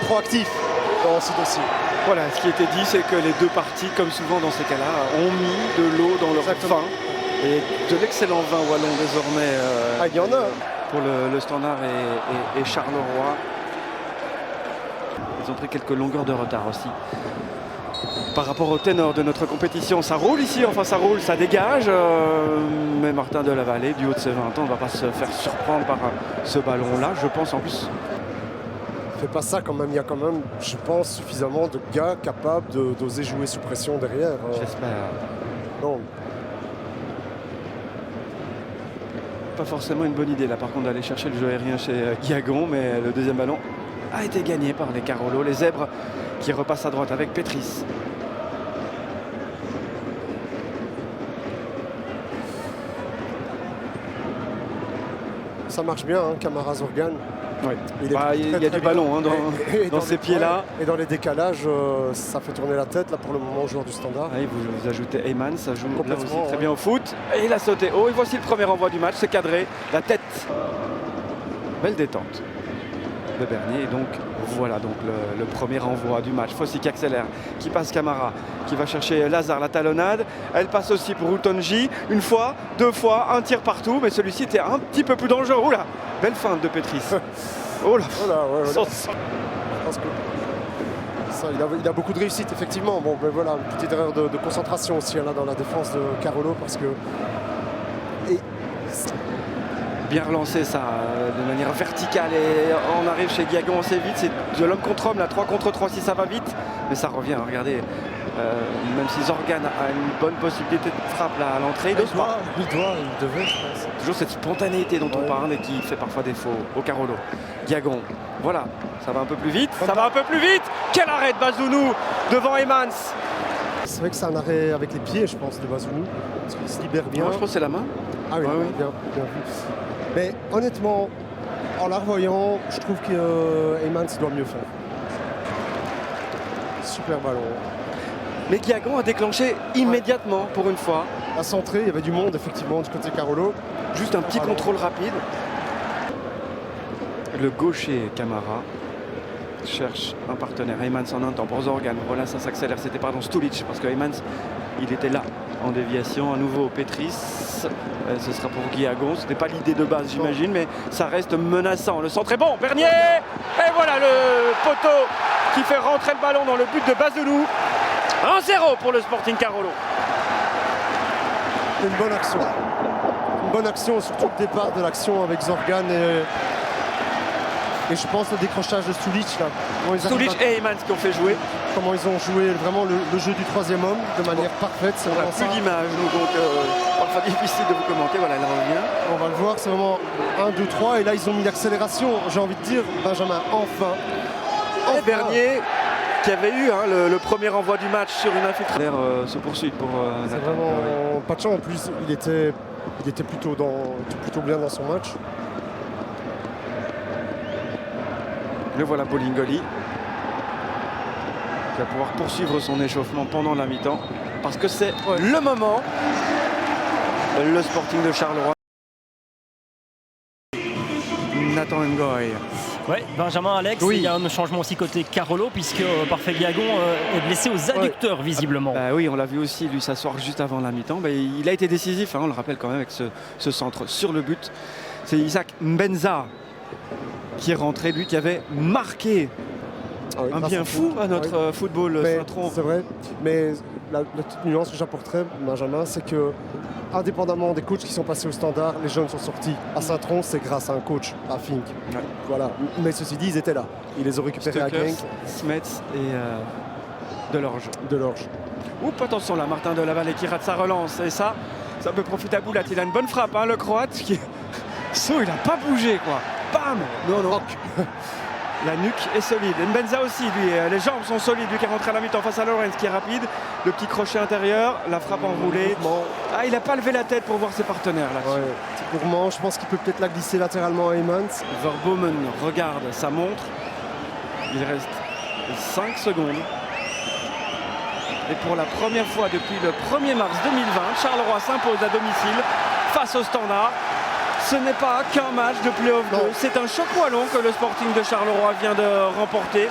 proactif dans ce dossier. Voilà, ce qui était dit, c'est que les deux parties, comme souvent dans ces cas-là, ont mis de l'eau dans leur vin. Et de l'excellent vin wallon désormais Il y en a. pour le Standard et Charleroi. Ils ont pris quelques longueurs de retard aussi. Par rapport au ténor de notre compétition, ça roule ici, enfin ça roule, ça dégage. Mais Martin Delavallee, du haut de ses 20 ans, ne va pas se faire surprendre par ce ballon-là. Je pense en plus. Fait pas ça quand même, il y a quand même, je pense, suffisamment de gars capables d'oser jouer sous pression derrière. J'espère. Non. Pas forcément une bonne idée là par contre d'aller chercher le jeu aérien chez Guiagon, mais le deuxième ballon a été gagné par les Carolo, les Zèbres qui repassent à droite avec Pétris. Ça marche bien, hein, Camara Zorgan. Ouais. Il y a du ballon hein, dans ces pieds-là. Et dans les décalages, ça fait tourner la tête là pour le moment au joueur du Standard. Ouais, vous ajoutez Heyman, ça joue là aussi très ouais. bien au foot. Et il a sauté haut. Et voici le premier envoi du match, c'est cadré. La tête. Belle détente de Bernier. Et donc voilà donc le premier envoi du match. Fossi qui accélère, qui passe Camara, qui va chercher Lazare, la talonnade. Elle passe aussi pour Utonji. Une fois, deux fois, un tir partout. Mais celui-ci était un petit peu plus dangereux. Oula, belle feinte de Pétris. Oh là, Je pense que ça, il a beaucoup de réussite effectivement. Bon, ben voilà, une petite erreur de concentration aussi là dans la défense de Carolo parce que bien relancé ça de manière verticale et on arrive chez Guiagon assez vite. C'est de l'homme contre homme, là 3 contre 3 si ça va vite, mais ça revient. Regardez, même si Zorgan a une bonne possibilité de frappe là à l'entrée, il devait, je pense. Toujours cette spontanéité dont on parle et qui fait parfois défaut au Carolo. Guiagon, voilà, ça va un peu plus vite, Quel arrêt de Bazounou devant Heyman. C'est vrai que c'est un arrêt avec les pieds, je pense, de Bazounou, parce qu'il se libère bien. Non, je pense que c'est la main. Ah oui, ouais, bien vu. Mais honnêtement, en la revoyant, je trouve que Heyman doit mieux faire. Super ballon. Mais Guiagon a déclenché immédiatement pour une fois. À centrer, il y avait du monde effectivement du côté Carolo. Juste un petit contrôle rapide. Le gaucher Camara cherche un partenaire. Heymans en un temps pour Zorgan. Voilà, ça s'accélère. C'était Stulic parce que Heymans, il était là en déviation. À nouveau Pétris. Ce sera pour Guiagon. Ce n'était pas l'idée de base, j'imagine, mais ça reste menaçant. Le centre est bon. Bernier. Et voilà le poteau qui fait rentrer le ballon dans le but de Bazounou. 1-0 pour le Sporting Carolo. Une bonne action. Une bonne action, surtout le départ de l'action avec Zorgan et je pense le décrochage de Stulic là. Stulic et Heymans qui ont fait jouer. Comment ils ont joué vraiment le jeu du troisième homme de manière parfaite. On n'a plus d'image, donc parfois difficile de vous commenter. Voilà, elle revient. On va le voir, c'est vraiment 1, 2, 3 et là ils ont mis l'accélération. J'ai envie de dire, Benjamin, enfin. Et Bernier qui avait eu le premier envoi du match sur une infiltration se poursuit pour c'est vraiment pas de chance. En plus, il était plutôt bien dans son match. Le voilà Bolingoli qui va pouvoir poursuivre son échauffement pendant la mi-temps parce que c'est le moment. Le Sporting de Charleroi. Nathan Ngoy. Oui, Benjamin, Alex, il y a un changement aussi côté Carolo puisque Parfait Guiagon est blessé aux adducteurs visiblement. Oui, on l'a vu aussi lui s'asseoir juste avant la mi-temps. Il a été décisif, on le rappelle quand même avec ce centre sur le but. C'est Isaac Mbenza qui est rentré, lui qui avait marqué un bien fou à notre football Saint-Tron. C'est vrai, mais la petite nuance que j'apporterais, Benjamin, c'est que indépendamment des coachs qui sont passés au Standard, les jeunes sont sortis. À Saint-Tron, c'est grâce à un coach, à Fink. Ouais. Voilà. Mais ceci dit, ils étaient là. Ils les ont récupérés à Genk. Smets et Delorge. Oups, attention là, Martin Delavallee qui rate sa relance. Et ça peut profiter à Boulat. Il a une bonne frappe, le Croate. Il n'a pas bougé, quoi. Bam. Non. La nuque est solide. Mbenza aussi, lui, les jambes sont solides, lui qui est rentré à la mi-temps face à Lorenz qui est rapide. Le petit crochet intérieur, la frappe enroulée. Il n'a pas levé la tête pour voir ses partenaires là. Petit gourmand, je pense qu'il peut peut-être la glisser latéralement à Heymans. Verbomen regarde sa montre. Il reste 5 secondes. Et pour la première fois depuis le 1er mars 2020, Charleroi s'impose à domicile face au Standard. Ce n'est pas qu'un match de play-off 2, c'est un choc wallon que le Sporting de Charleroi vient de remporter.